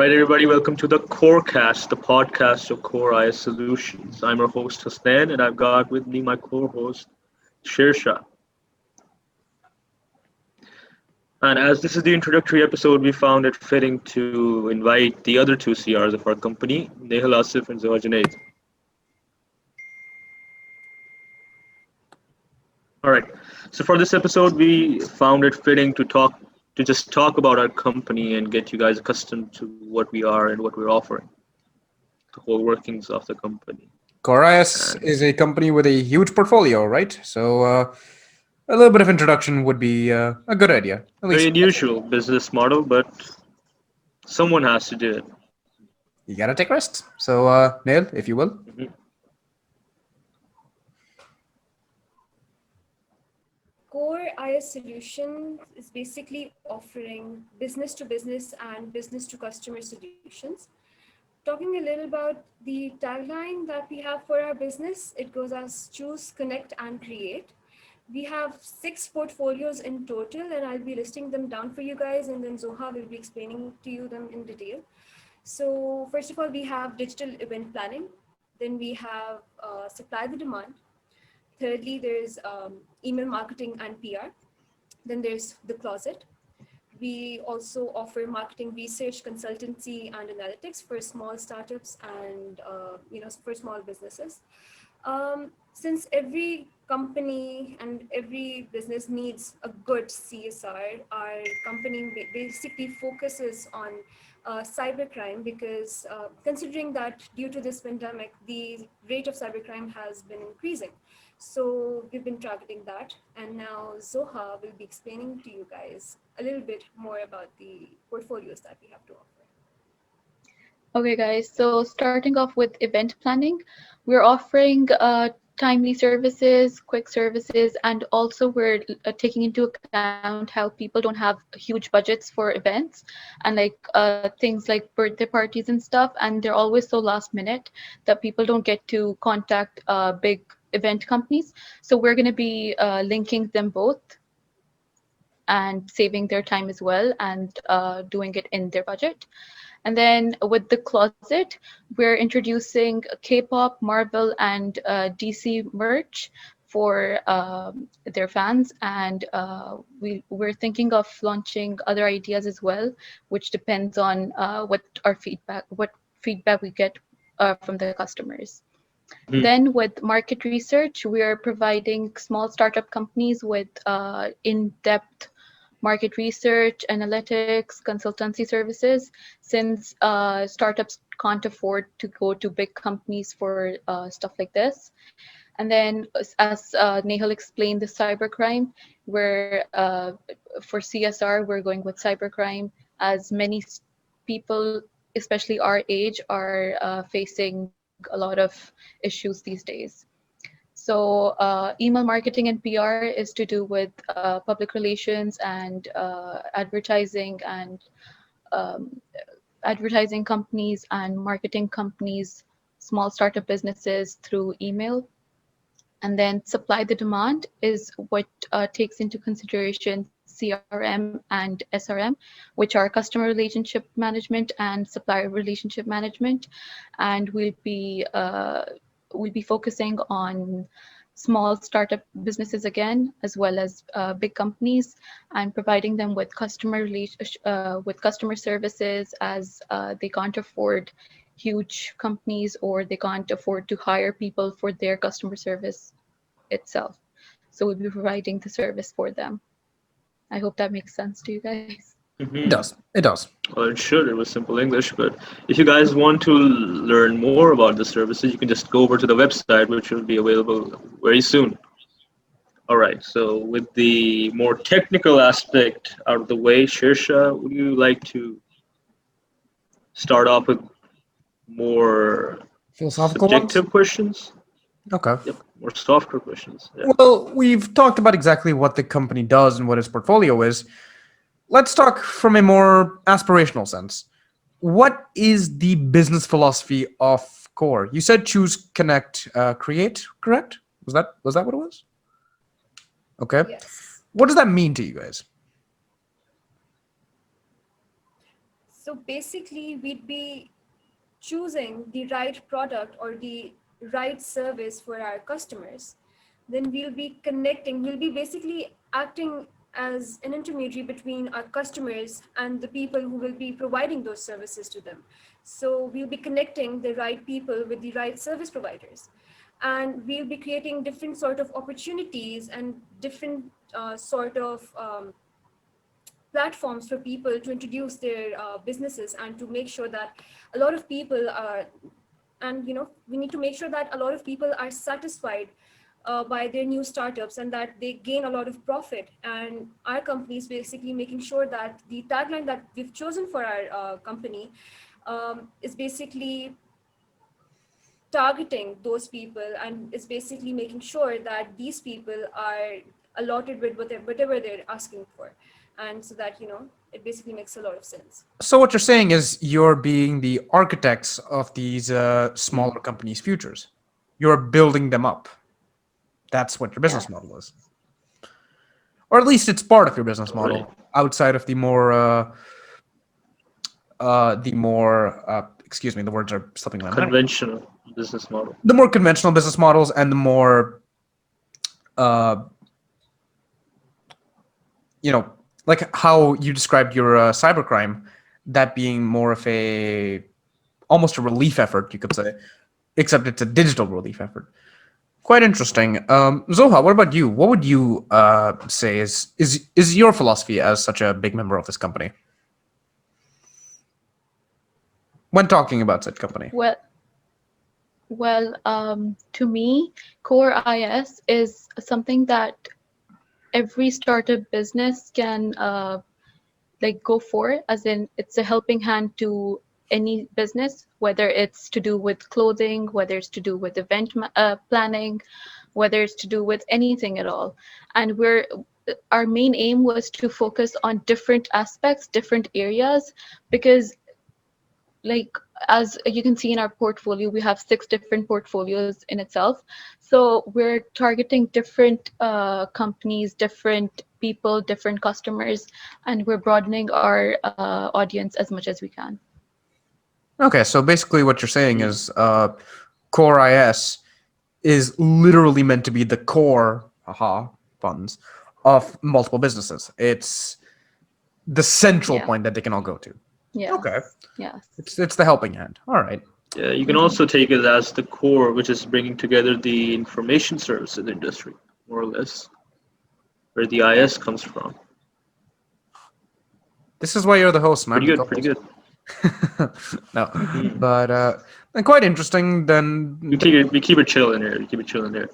right, everybody, welcome to the CoreCast, the podcast of Core IS Solutions. I'm your host, Hasnan, and I've got with me my co host, Shirsha. And as this is the introductory episode, we found it fitting to invite the other two CRs of our company, Nehal Asif and Zoha Junaid. All right, so for this episode, we found it fitting to just talk about our company and get you guys accustomed to what we are and what we're offering, the whole workings of the company. CoreIS And is a company with a huge portfolio, right? So a little bit of introduction would be a good idea. At very least unusual business model, but someone has to do it. you gotta take risks. So, Neil, if you will. Mhm. Core IS Solutions is basically offering business to business and business to customer solutions. Talking a little about the tagline that we have for our business, it goes as choose, connect, and create. We have 6 portfolios in total, and I'll be listing them down for you guys, and then Zoha will be explaining to you them in detail. So first of all, we have digital event planning. Then we have supply the demand. Thirdly, there's email marketing and PR. Then there's the closet. We also offer marketing research, consultancy, and analytics for small startups and for small businesses. Since every company and every business needs a good CSR, our company basically focuses on cybercrime because considering that due to this pandemic, the rate of cybercrime has been increasing. So we've been targeting that. And now Zoha will be explaining to you guys a little bit more about the portfolios that we have to offer. Okay, guys, so starting off with event planning, we're offering timely services, quick services, and also we're taking into account how people don't have huge budgets for events and things like birthday parties and stuff, and they're always so last minute that people don't get to contact big event companies. So we're going to be linking them both and saving their time as well and doing it in their budget. And then with the closet, we're introducing K-pop, Marvel, and DC merch for their fans. And we're thinking of launching other ideas as well, which depends on what feedback we get from the customers. Mhm. Then with market research, we are providing small startup companies with in-depth market research, analytics, consultancy services, since startups can't afford to go to big companies for stuff like this. And then, as Nehal explained, the cybercrime, where for CSR, we're going with cybercrime, as many people, especially our age, are facing a lot of issues these days. So email marketing and PR is to do with public relations and um, advertising companies and marketing companies, small startup businesses through email. And then supply the demand is what takes into consideration CRM and SRM, which are customer relationship management and supplier relationship management. And we'll be focusing on small startup businesses again, as well as big companies, and providing them with with customer services as they can't afford huge companies or they can't afford to hire people for their customer service itself. So we'll be providing the service for them. I hope that makes sense to you guys. It Mhm. does. It does. Well, it should. It was simple English, but if you guys want to learn more about the services, you can just go over to the website, which will be available very soon. All right. So, with the more technical aspect out of the way, Shirsha, would you like to start off with more Philosophical ones? subjective questions? Okay. Yep, more softer questions. Yeah. Well, we've talked about exactly what the company does and what its portfolio is. Let's talk from a more aspirational sense. What is the business philosophy of Core? You said choose, connect, create, correct? Was that what it was? Okay. Yes. What does that mean to you guys? So basically, we'd be choosing the right product or the right service for our customers. Then we'll be basically acting as an intermediary between our customers and the people who will be providing those services to them. So we'll be connecting the right people with the right service providers. And we'll be creating different sort of opportunities and different sort of platforms for people to introduce their businesses, and to make sure that a lot of people are, and we need to make sure that a lot of people are satisfied by their new startups, and that they gain a lot of profit. And our company is basically making sure that the tagline that we've chosen for our company is basically targeting those people, and is basically making sure that these people are allotted with whatever they're asking for. And so that it basically makes a lot of sense. So what you're saying is you're being the architects of these smaller companies' futures. You're building them up. That's what your business Yes. model is, or at least it's part of your business Right. model. Outside of the more excuse me, the words are slipping my mind. Conventional business model. The more conventional business models and the more uh, you know, like how you described your cybercrime, that being more of a almost a relief effort, you could say, except it's a digital relief effort. Quite interesting. Zoha, what about you? What would you say is your philosophy as such a big member of this company when talking about said company? Well, to me, Core IS is something that every startup business can like go for, as in it's a helping hand to any business, whether it's to do with clothing, whether it's to do with planning, whether it's to do with anything at all. And our main aim was to focus on different aspects, different areas, because like as you can see in our portfolio, we have 6 different portfolios in itself. So we're targeting different companies, different people, different customers, and we're broadening our audience as much as we can. Okay, so basically what you're saying is Core IS is literally meant to be the core, haha, funds of multiple businesses. It's the central Yeah. point that they can all go to. Okay, Yes. Yes. it's the helping hand. All right. Yeah, you can Mhm. also take it as the core, which is bringing together the information services industry, more or less, where the Yeah. IS comes from. This is why you're the host, and I'm Pretty the good, pretty co-host. good. No, Hmm. but quite interesting. Then We keep it chill in here. We keep it chill in there.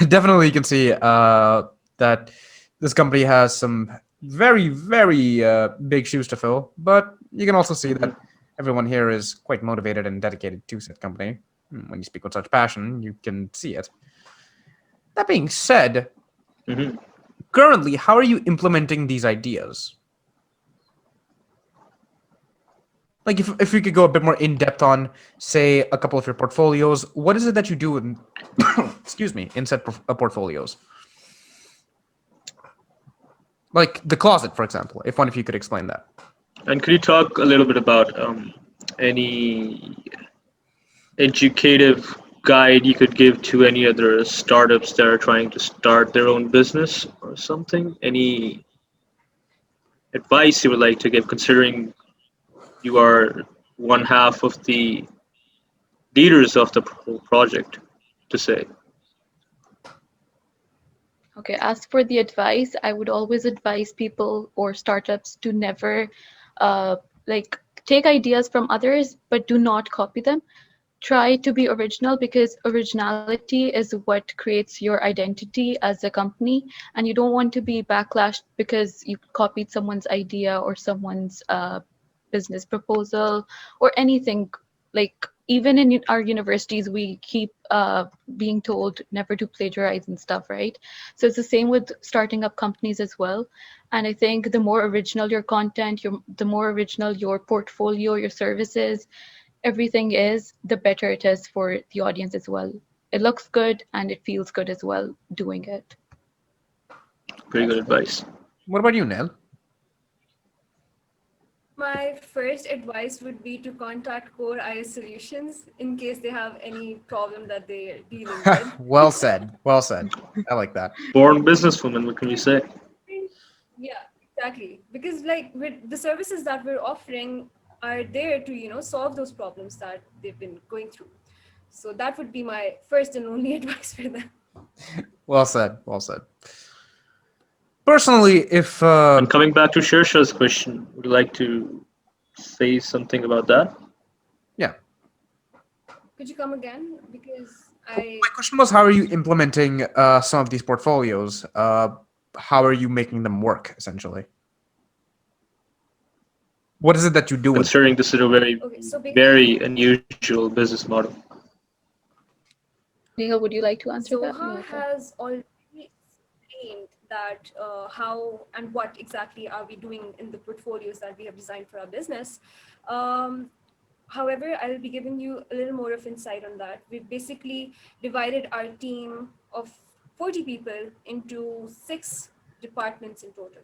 definitely you can see that this company has some very very big shoes to fill. But you can also see Hmm. that everyone here is quite motivated and dedicated to said company. When you speak with such passion, you can see it. That being said, Hmm. currently, how are you implementing these ideas? Like if we could go a bit more in depth on, say, a couple of your portfolios, what is it that you do in excuse me, in said portfolios? Like the closet, for example, if one of you could explain that. And could you talk a little bit about any educative guide you could give to any other startups that are trying to start their own business or something? Any advice you would like to give, considering you are one half of the leaders of the whole project, to say? Okay, as for the advice, I would always advise people or startups to never uh, like take ideas from others, but do not copy them. Try to be original, because originality is what creates your identity as a company, and you don't want to be backlashed because you copied someone's idea or someone's business proposal or anything. Like even in our universities, we keep being told never to plagiarize and stuff, right? So it's the same with starting up companies as well. And I think the more original your content, the more original your portfolio, your services, everything is, the better it is for the audience as well. It looks good and it feels good as well doing it. Pretty good advice. What about you, Neil? My first advice would be to contact Core IS Solutions in case they have any problem that they're dealing with. Well said. Well said. I like that. Born businesswoman, what can you Because say? yeah, exactly. Because like with the services that we're offering are there to, solve those problems that they've been going through. So that would be my first and only advice for them. Well said. Well said. Personally, if And coming back to Shersha's question, would you like to say something about that? yeah, Could you come again? Because my question was, how are you implementing some of these portfolios? How are you making them work? Essentially, what is it that you do with? Considering this is a very, okay, so very unusual business model. Neha, would you like to answer that? Zoha Yeah, okay. has already explained that how and what exactly are we doing in the portfolios that we have designed for our business. Um, However, I'll be giving you a little more of insight on that. We've basically divided our team of 40 people into 6 departments in total.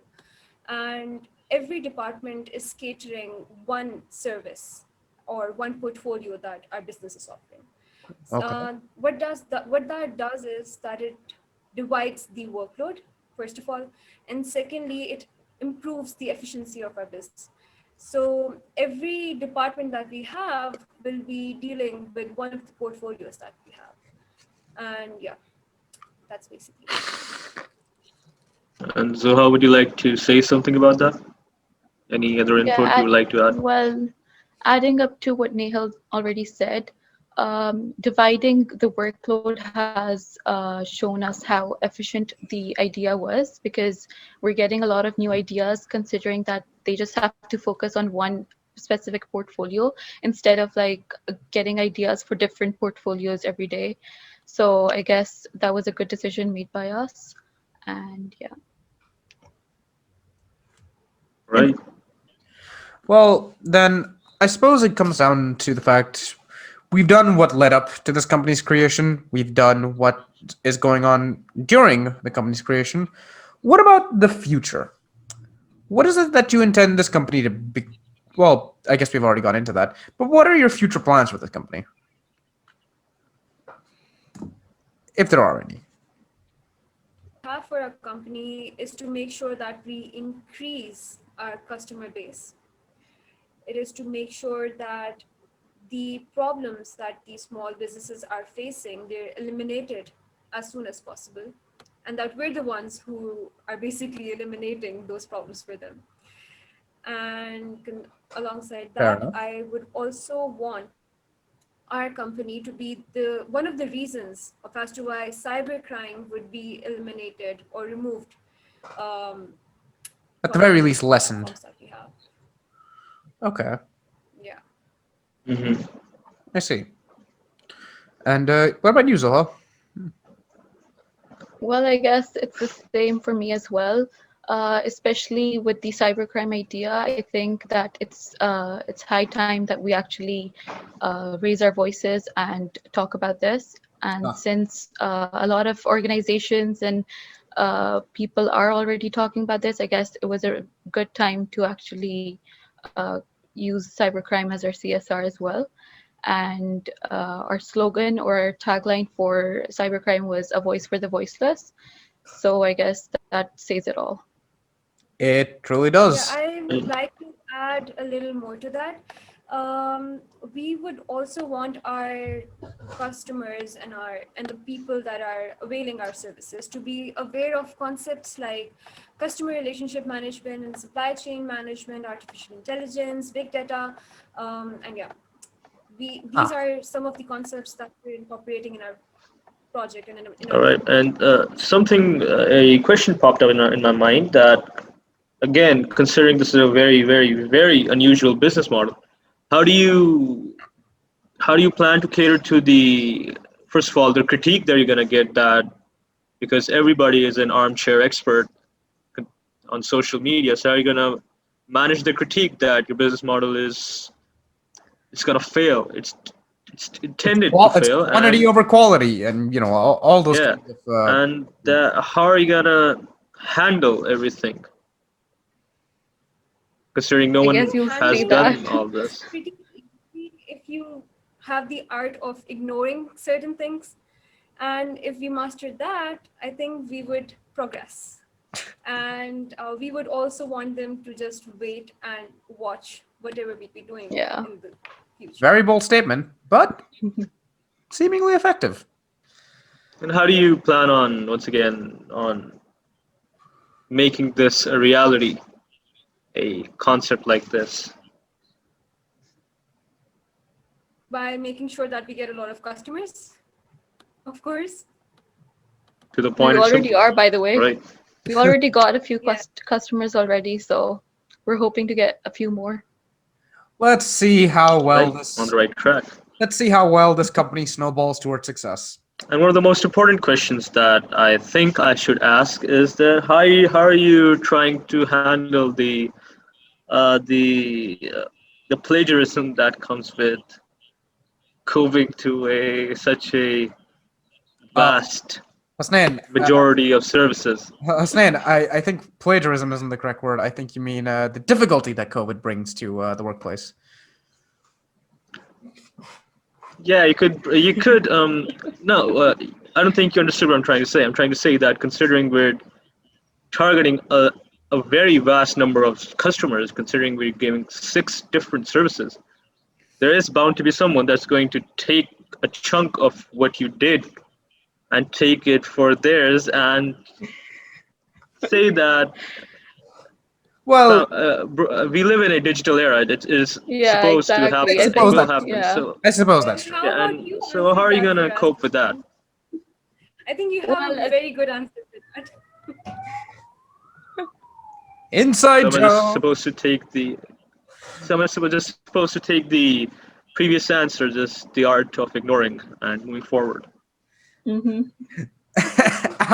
And every department is catering one service or one portfolio that our business is offering. Okay. What that does is that it divides the workload, first of all, and secondly, it improves the efficiency of our business. So every department that we have will be dealing with one of the portfolios that we have. And yeah, that's basically it. And Zoha, would you like to say something about that? Any other Yeah, input you would like to add? well, adding up to what Nehal already said, dividing the workload has shown us how efficient the idea was, because we're getting a lot of new ideas, considering that they just have to focus on one specific portfolio instead of like getting ideas for different portfolios every day. So I guess that was a good decision made by us. And yeah. Right. Well, then I suppose it comes down to the fact we've done what led up to this company's creation. We've done what is going on during the company's creation. What about the future? What is it that you intend this company to be? Well, I guess we've already gone into that. But what are your future plans for this company, if there are any? Have for our company is to make sure that we increase our customer base. It is to make sure that the problems that these small businesses are facing, they're eliminated as soon as possible. And that we're the ones who are basically eliminating those problems for them. And alongside Fair that, enough. I would also want our company to be the one of the reasons of as to why cybercrime would be eliminated or removed um, At the from very the least, lessened. platforms that we have. Okay, Yeah. Hmm. I see. And what about you, Zoha? Well, I guess it's the same for me as well. Especially with the cybercrime idea, I think that it's high time that we actually raise our voices and talk about this. And Ah, since a lot of organizations and people are already talking about this, I guess it was a good time to actually uh, use cybercrime as our CSR as well. And our slogan or our tagline for cybercrime was a voice for the voiceless. So I guess that says it all. it truly Yeah, does. I would like to add a little more to that. We would also want our customers and the people that are availing our services to be aware of concepts like customer relationship management and supply chain management, artificial intelligence, big data, and yeah, these Ah, are some of the concepts that we're incorporating in our project and in All our right. company. And a question popped up in my mind that, again, considering this is a very, very, very unusual business model, how do you how do you plan to cater to the, first of all, the critique that you're going to get, that because everybody is an armchair expert on social media, so how are you going to manage the critique that your business model is, it's going to fail, it's intended to it's fail, quantity and over quality, and all those yeah, kinds of. and how are you going to handle everything? considering no I one guess you'll has say Handle that. done all it's this. pretty easy if you have the art of ignoring certain things. And if we mastered that, I think we would progress. And we would also want them to just wait and watch whatever we'd be doing Yeah. in the future. Very bold statement, but seemingly effective. And how do you plan on, once again, on making this a reality, a concept like this? By making sure that we get a lot of customers, of course. To the We point, it's already simple, are, by the way. right? We've already got a few Yeah. customers already, so we're hoping to get a few more. Let's see how well Right, on this. the right track. Let's see how well this company snowballs towards success. And one of the most important questions that I think I should ask is that how are you trying to handle uh, the uh, the plagiarism that comes with coving to a such a Uh, vast Hasnain, majority of services? Hasnain, I think plagiarism isn't the correct word. I think you mean the difficulty that COVID brings to the workplace. Yeah, you could no, I don't think you understood what I'm trying to say. I'm trying to say that considering we're targeting a very vast number of customers, considering we're giving 6 different services, there is bound to be someone that's going to take a chunk of what you did and take it for theirs and say that Well, we live in a digital era. It is Yeah, supposed to I exactly. happen. I It suppose will think, that's happen. true. yeah. So I suppose Well, that's true. how yeah, about and you so how answer are you that gonna for us? cope with that? I think you have Well, a very good answer to that. Inside So am I just joke. supposed to take the? So am I just supposed to take the previous answer, just the art of ignoring and moving forward? hmm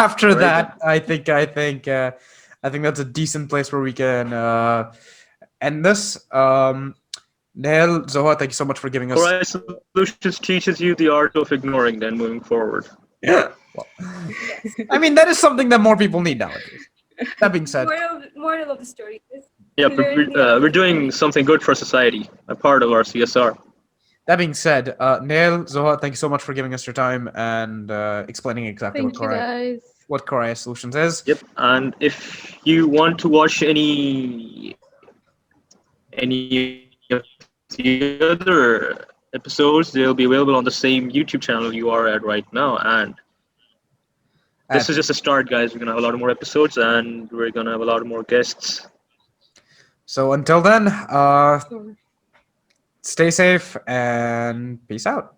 After All right then. that, I think that's a decent place where we can end this. Nail, Zoha, thank you so much for giving us. Core Solutions teaches you the art of ignoring then moving forward. Yeah. Well, Yes. I mean, that is something that more people need nowadays. That being said, Moral of the story is Yeah, but learn the art we're of doing ignoring. something good for society, a part of our CSR. Nail, Zoha, thank you so much for giving us your time and explaining exactly Thank you, guys. what Core Solutions is. Yep. And if you want to watch any of the other episodes, they'll be available on the same YouTube channel you are at right now. And this And is just a start, guys. We're gonna have a lot of more episodes, and we're gonna have a lot of more guests. so until then, Sure. stay safe and peace out.